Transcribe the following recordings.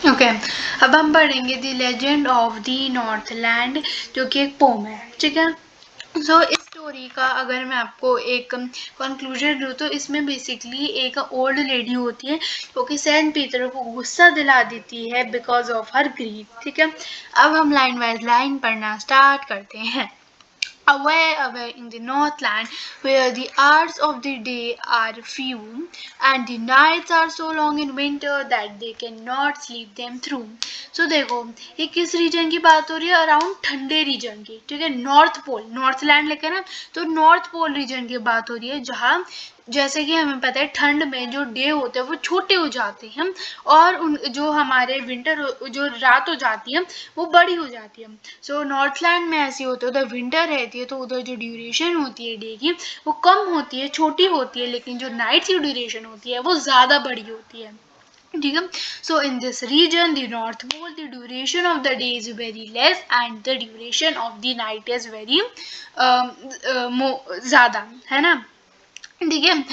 Okay अब हम पढ़ेंगे the legend of the Northland, जो कि एक पोम है। ठीक है, सो इस स्टोरी का अगर मैं आपको एक कंक्लूजन दूँ तो इसमें बेसिकली एक ओल्ड लेडी होती है जो कि सेंट पीटर को गुस्सा दिला देती है बिकॉज ऑफ हर ग्रीड। ठीक है, अब हम लाइन वाइज लाइन पढ़ना स्टार्ट करते हैं। Away in the Northland, where the hours of the day are few and the nights are so long in winter that they cannot sleep them through. So देखो ये किस reason की बात हो रही है, अराउंड ठंडे रीजन की। ठीक है, नॉर्थ पोल, नॉर्थलैंड लेकर ना, तो नॉर्थ पोल रीजन की बात हो रही है, जहाँ जैसे कि हमें पता है ठंड में जो डे होते हैं वो छोटे हो जाते हैं और उन जो हमारे विंटर जो रात हो जाती है वो बड़ी हो जाती है। सो नॉर्थलैंड में ऐसी होती है, उधर विंटर रहती है तो उधर जो ड्यूरेशन होती है डे की वो कम होती है, छोटी होती है, लेकिन जो नाइट की ड्यूरेशन होती है वो ज़्यादा बड़ी होती है। ठीक है, so in this region the north pole the duration of the day is very less and the duration of the night is very ज़्यादा, है ना। ठीक है,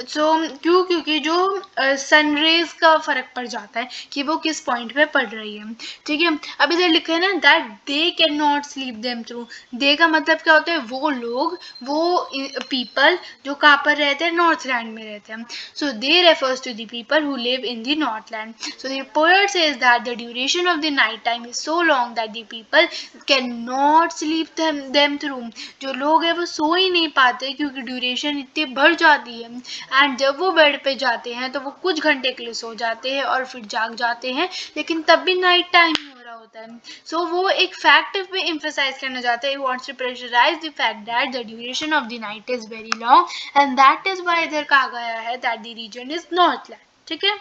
सो क्योंकि जो सनरेज का फर्क पड़ जाता है कि वो किस पॉइंट पे पड़ रही है। ठीक है, अब इधर लिखा है ना that they can not sleep them through. They का मतलब क्या होता है, वो लोग, वो पीपल जो कहाँ पर रहते हैं, नॉर्थलैंड में रहते हैं। So they refers to the people who live in the Northland. So the poet says that the duration of the night time is so long that the people can not sleep them through. जो लोग हैं वो सो ही नहीं पाते क्योंकि duration इतनी बढ़ जाती है एंड जब वो बेड पे जाते हैं तो वो कुछ घंटे के लिए सो जाते हैं और फिर जाग जाते हैं, लेकिन तब भी नाइट टाइम ही हो रहा होता है। सो वो एक फैक्ट पे एम्फेसाइज करना चाहते हैं, wants to pressurise the fact that the duration of the night is very long and that is why इधर कहा गया है that the region is Northland. ठीक है,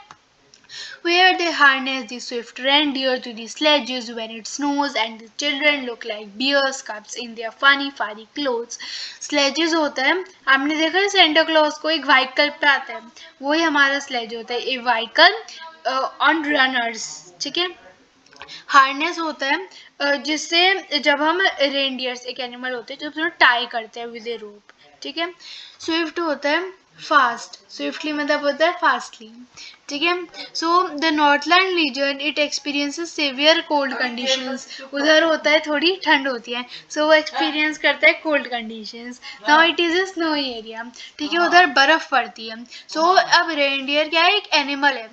where they harness the swift reindeer to the sledges when it snows and the children look like bear cubs in their funny furry clothes. Sledges होता है, आपने देखा है सेंटा क्लॉज को एक vehicle पे आता है, वही हमारा स्लेज होता है, ए व्हीकल ऑन रनर्स। ठीक है, हार्नेस होता है जिससे जब हम रेंडियर्स एक एनिमल होते हैं जब टाई करते हैं विद ए रोप। ठीक है, स्विफ्ट होता है फास्ट, स्विफ्टली मतलब होता है फास्टली। ठीक है, so the Northland region it experiences severe cold conditions. उधर होता है थोड़ी ठंड होती है, सो वो एक्सपीरियंस करता है cold conditions. Now it is a snowy area. ठीक है, उधर बर्फ पड़ती है। सो अब रेंडियर क्या है, एक एनिमल है,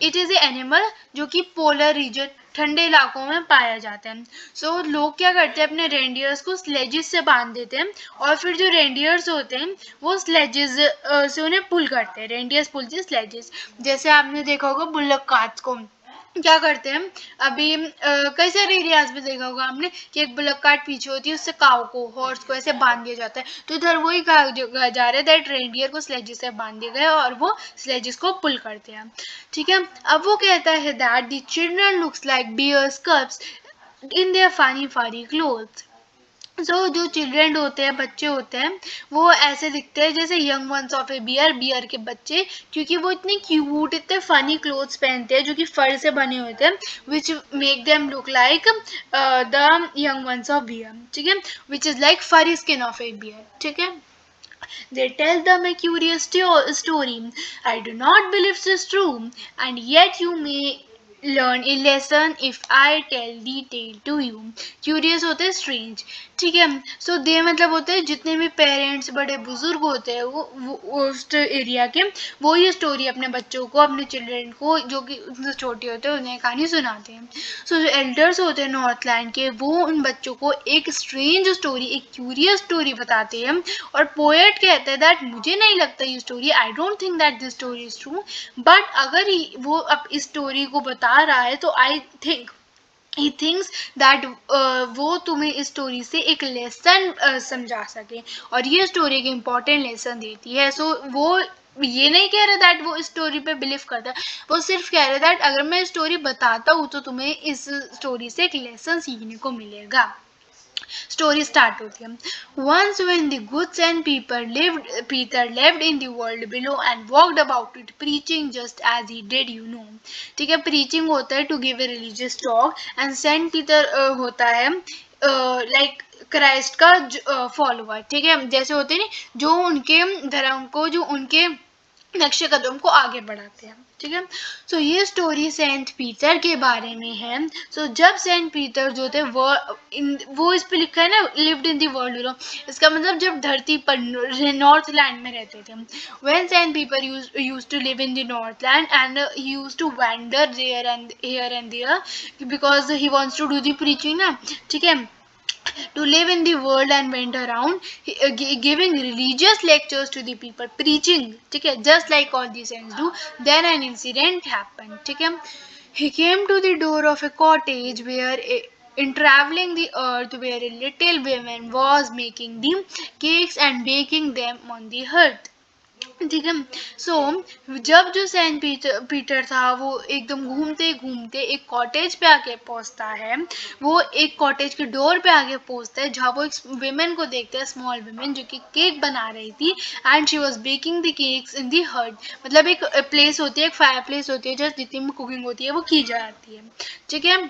इट इज ए एनिमल जो कि पोलर रीजन ठंडे इलाकों में पाया जाता है। सो लोग क्या करते हैं, अपने रेंडियर्स को स्लेजेस से बांध देते हैं और फिर जो रेंडियर्स होते हैं वो स्लेजेस से उन्हें पुल करते हैं, रेंडियर्स पुलते हैं स्लेजेस। जैसे आपने देखा होगा बुल्लक कार्ट्स को क्या करते हैं, अभी कई सारे एरियाज में देखा होगा आपने कि एक बुल्लक कार्ट पीछे होती है, उससे काऊ को, हॉर्स को ऐसे बांध दिया जाता है। तो इधर वही कहा जा रहा है दैट रेंडियर को स्लेजेस से बांध दिया गया और वो स्लेजेस को पुल करते हैं। ठीक है, अब वो कहता है that the children looks like bears cubs in their funny furry clothes. So जो चिल्ड्रन होते हैं, बच्चे होते हैं, वो ऐसे दिखते हैं जैसे young ones of a bear, bear के बच्चे, क्योंकि वो इतने क्यूट, इतने फनी क्लोथ्स पहनते हैं जो कि फर से बने होते हैं, which make them look like the young ones of bear. ठीक है, which is like furry skin of a bear. ठीक है, they tell them a curious story. I do not believe this true, and yet you may learn a lesson if I tell the tale to you. Curious होते हैं strange। ठीक है, सो दे मतलब होते हैं जितने भी पेरेंट्स, बड़े बुजुर्ग होते हैं वो उस एरिया के, वो ये स्टोरी अपने बच्चों को, अपने चिल्ड्रन को जो कि उनसे छोटे होते हैं उन्हें कहानी सुनाते हैं। सो जो एल्डर्स होते हैं नॉर्थलैंड के, वो उन बच्चों को एक स्ट्रेंज स्टोरी, एक क्यूरियस स्टोरी बताते हैं और पोएट कहता है दैट मुझे नहीं लगता ये story, I don't think that this story is true, but अगर वो अब इस स्टोरी को बता रहा है तो I think he thinks that वो तुम्हें इस स्टोरी से एक लेसन समझा सके और ये स्टोरी एक इम्पॉर्टेंट लेसन देती है। सो वो ये नहीं कह रहे दैट वो इस स्टोरी पे बिलीव करता है, वो सिर्फ कह रहे दैट अगर मैं स्टोरी बताता हूँ तो तुम्हें इस स्टोरी से एक लेसन सीखने को मिलेगा। स्टोरी स्टार्ट होती है। Once when the goods and Peter lived in the world below and walked about it preaching just as he did, you know. ठीक है, preaching होता है to give a religious talk and Saint Peter होता है like Christ का follower. ठीक है, जैसे होते हैं ना जो उनके धर्म को, जो उनके नक्शे कदम को आगे बढ़ाते हैं। ठीक है। सो ये स्टोरी सेंट पीटर के बारे में है। सो जब सेंट पीटर जो थे वो इस पे लिखा है ना, lived in the world euro, इसका मतलब जब धरती पर नॉर्थ लैंड में रहते थे। When saint Peter used to live in the Northland and he used to wander there and here and there because he wants to do the preaching ना, ठीक है, to live in the world and went around giving religious lectures to the people, preaching, ठीक है, just like all the saints do. Then an incident happened, ठीक है. He came to the door of a cottage where in traveling the earth where a little woman was making the cakes and baking them on the hearth, ठीक है. सो जब जो Saint Peter था वो एकदम घूमते घूमते एक कॉटेज पे आके पहुंचता है, वो एक कॉटेज के डोर पे आके पहुंचता है जहाँ वो एक विमेन को देखता है, स्मॉल विमेन जो कि केक बना रही थी, and she was baking the cakes in the हट, मतलब एक प्लेस होती है, एक फायर प्लेस होती है जहाँ जितनी भी कुकिंग होती है वो की जाती है, ठीक है.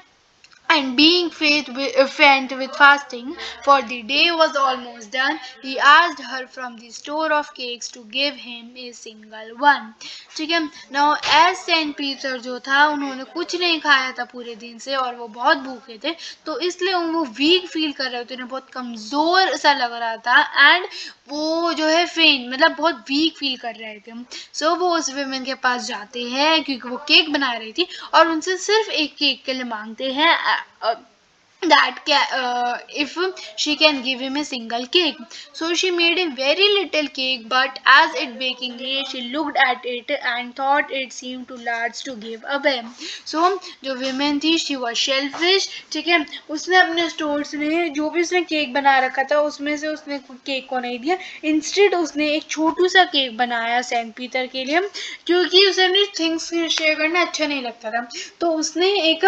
And being faint with fasting, for the day was almost done, he asked her from the store of cakes to give him a single one. ठीक है. Now as Saint Peter जो था उन्होंने कुछ नहीं खाया था पूरे दिन से और वो बहुत भूखे थे, तो इसलिए वो वीक फील कर रहे थे, उन्हें बहुत कमज़ोर सा लग रहा था, एंड वो जो है फेंट मतलब बहुत वीक फील कर रहे थे. सो वो उस विमेन के पास जाते हैं क्योंकि वो केक बना रही थी और उनसे सिर्फ एक केक के लिए मांगते हैं that if she can give him a single cake. So she made a very little cake, but as it baking lay she looked at it and thought it seemed too large to give away. So जो women थी she was selfish, ठीक है, उसने अपने store से जो भी उसने केक बना रखा था उसमें से उसने केक को नहीं दिया, इंस्टेड उसने एक छोटू सा केक बनाया सेंट पीटर के लिए क्योंकि उसे अपनी थिंग्स शेयर करना अच्छा नहीं लगता था, तो उसने एक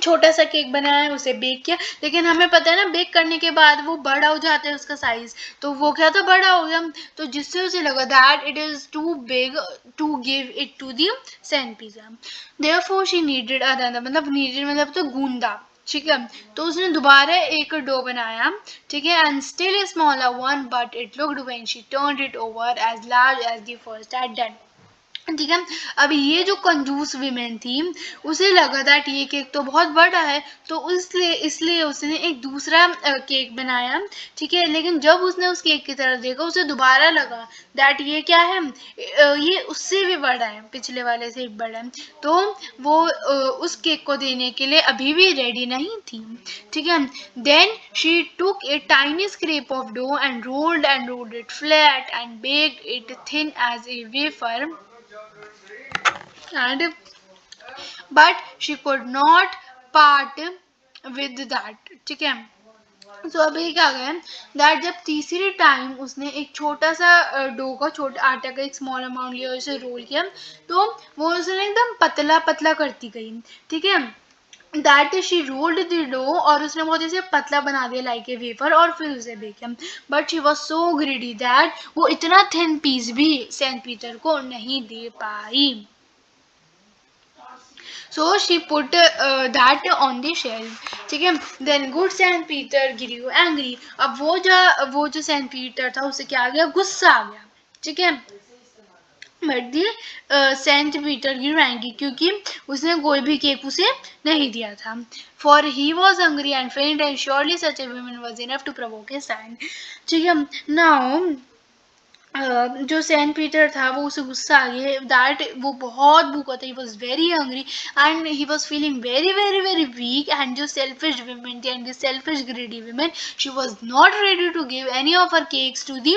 छोटा सा केक बनाया, उसे बेक किया, लेकिन हमें पता है ना बेक करने के बाद वो बड़ा हो जाता है उसका साइज, तो वो क्या था बड़ा हो गया, तो जिससे उसे लगा that it is too big to give it to the saint pizza. Therefore she needed another, मतलब नीडेड मतलब तो गूंदा, ठीक है, तो उसने दोबारा एक डो बनाया, ठीक है, and still a smaller one but it looked when she turned it over as large as the first had done, ठीक है. अब ये जो कंजूस विमेन थी उसे लगा था कि ये केक तो बहुत बड़ा है, तो इसलिए इसलिए उसने एक दूसरा केक बनाया, ठीक है, लेकिन जब उसने उस केक की तरफ देखा उसे दोबारा लगा दैट ये क्या है, ये उससे भी बड़ा है, पिछले वाले से बड़ा है, तो वो उस केक को देने के लिए अभी भी रेडी नहीं थी, ठीक है. Then she took a tiny scrap of dough and rolled it flat and baked it thin as a wafer, and but she could not part with that, ठीक है. तो अभी क्या गया दैट जब तीसरी टाइम उसने एक छोटा सा डो का छोटा आटा का एक स्मॉल अमाउंट लिया और उसे रोल किया, तो वो उसने एकदम पतला पतला करती गई, ठीक है, that she rolled the dough और उसने बहुत इसे पतला बना दिया लाइक ए वेफर और फिर उसे बेक किया, but she was so greedy that वो इतना थिन पीस भी सेंट पीटर को नहीं दे पाई. So she put that on the shelf, ठीक है. Then good Saint Peter grew angry. अब वो जो सेंट पीटर था उसे क्या आ गया, गुस्सा आ गया, ठीक है. But the saint Peter grew angry क्योंकि उसने कोई भी केक उसे नहीं दिया था. For he was hungry and faint and surely such a woman was enough to provoke a sign, ठीक है. Now जो सेंट पीटर था वो उसे गुस्सा आ गया दैट वो बहुत भूखा था, he was very hungry and he was feeling very very very weak, and जो सेल्फिश वीमेन थी and the selfish greedy women she was not ready to give any of her cakes to the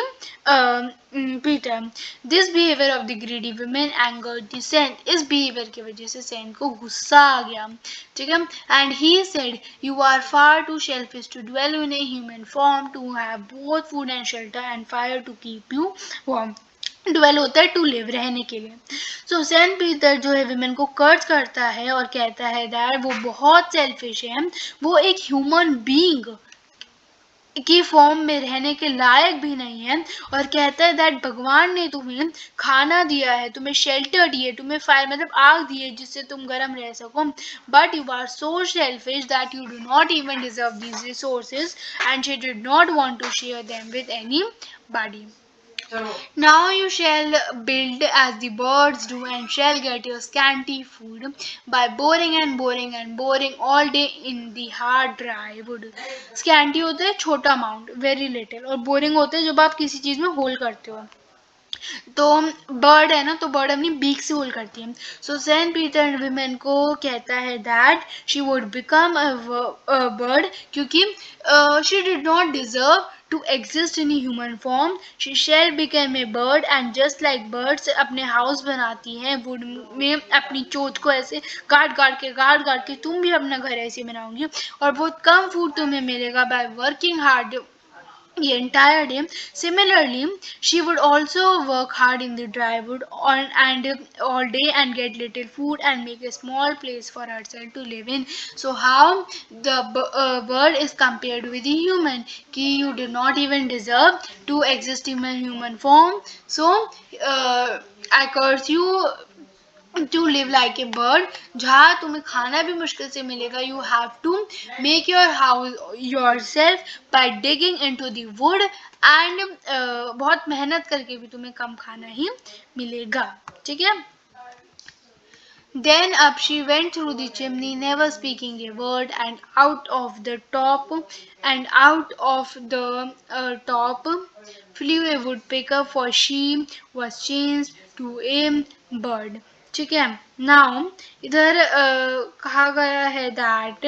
Peter. This behaviour of the greedy women angered the saint, इस behaviour की वजह से Saint को गुस्सा आ गया, ठीक है. And he said you are far too selfish to dwell in a human form, to have both food and shelter and fire to keep you warm. Duvall होता है टू लिव, रहने के लिए. सो सेंट पीटर जो है women को कर्ज करता है और कहता है दैट वो बहुत सेल्फिश है, वो एक ह्यूमन बीइंग की फॉर्म में रहने के लायक भी नहीं है, और कहता है दैट भगवान ने तुम्हें खाना दिया है, तुम्हें शेल्टर दिए, तुम्हें फायर मतलब आग दी है जिससे तुम गर्म रह सको, but you are so selfish that you do not even deserve these resources and she did not want to share them with anybody. Now you shall build as the birds do, and shall get your scanty food by boring and boring and boring all day in the hard dry wood. Scanty होता है छोटा amount, very little, और boring होता है जब आप किसी चीज में होल करते हो. तो बर्ड है ना, तो बर्ड अपनी बीक से होल करती है. सो सेंट पीटर विमेन को कहता है that she would become a bird, क्योंकि she did not deserve to exist in a human form. She shall become a bird, and just like birds अपने house बनाती हैं वुड में अपनी चोंच को ऐसे गाड़ गाड़ के तुम भी अपना घर ऐसे बनाओगी, और बहुत कम फूड तुम्हें मिलेगा by working hard the entire day. Similarly, she would also work hard in the dry wood on and all day and get little food and make a small place for herself to live in. So how the bird is compared with the human? Ki you do not even deserve to exist in a human form. So I curse you to live like a bird. जहाँ तुम्हें खाना भी मुश्किल से मिलेगा. You have to make your house yourself by digging into the wood, and बहुत मेहनत करके भी तुम्हें कम खाना ही मिलेगा. ठीक है. Then up she went through the chimney, never speaking a word, and out of the top flew a woodpecker, for she was changed to a bird. ठीक है. Now इधर कहा गया है that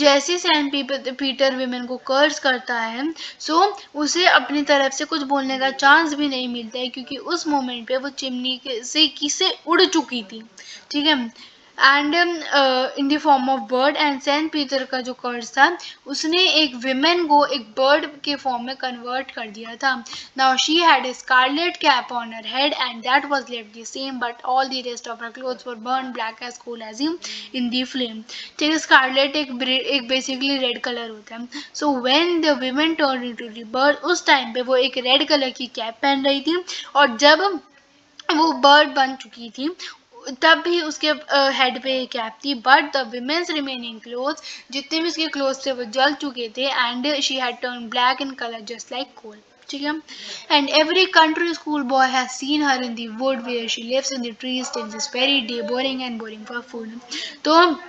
जैसे सेंट पीटर विमेन को कर्ज करता है, सो उसे अपनी तरफ से कुछ बोलने का चांस भी नहीं मिलता है, क्योंकि उस मोमेंट पे वो चिमनी से किसे उड़ चुकी थी. ठीक है. And in the form of bird, and saint Peter का जो कर्ज था उसने एक विमेन को एक बर्ड के फॉर्म में कन्वर्ट कर दिया था. Now she had a scarlet cap on her head, and that was left the same, but all the rest of her clothes were burn black as coal as in the flame. ठीक है. Scarlet एक basically red colour होता है. So when the women turn into the bird, उस time पे वो एक red colour की कैप पहन रही थी, और जब वो बर्ड बन चुकी थी तब भी उसके हेड पे कैप थी. But the women's remaining clothes, जितने भी उसके क्लोथ्स थे वो जल चुके थे, and she had turned black in colour just like coal. ठीक है. And every country school boy has seen her in the wood where she lives in the trees till this very day, boring and boring for food. तो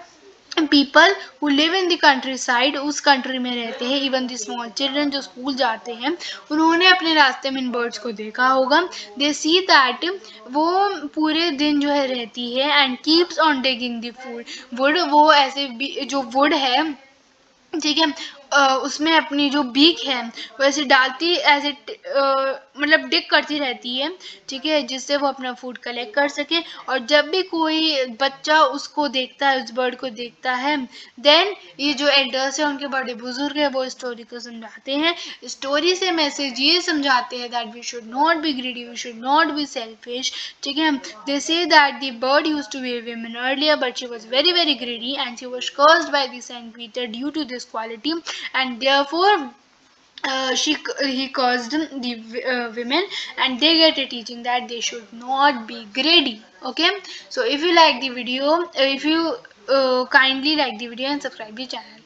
people who live in the country side, उस country में रहते हैं, even the small children जो school जाते हैं, उन्होंने अपने रास्ते में इन बर्ड्स को देखा होगा. दे सी दैट वो पूरे दिन जो है रहती है, and keeps on digging the food would, वो ऐसे जो वुड है, ठीक है, उसमें अपनी जो बीक है वैसे डालती ऐसे मतलब डिग करती रहती है. ठीक है. जिससे वो अपना फूड कलेक्ट कर सके, और जब भी कोई बच्चा उसको देखता है, उस बर्ड को देखता है, देन ये जो एल्डर्स है उनके बड़े बुजुर्ग है वो स्टोरी को समझाते हैं. स्टोरी से मैसेज ये समझाते हैं that we should not be greedy, we should not be selfish. ठीक है. They say that the bird used to be a woman earlier, but she was very very greedy, and she was cursed by the Saint Peter due to this quality, and therefore he caused the women, and they get a teaching that they should not be greedy. Okay. So if you like the video, if you kindly like the video and subscribe the channel.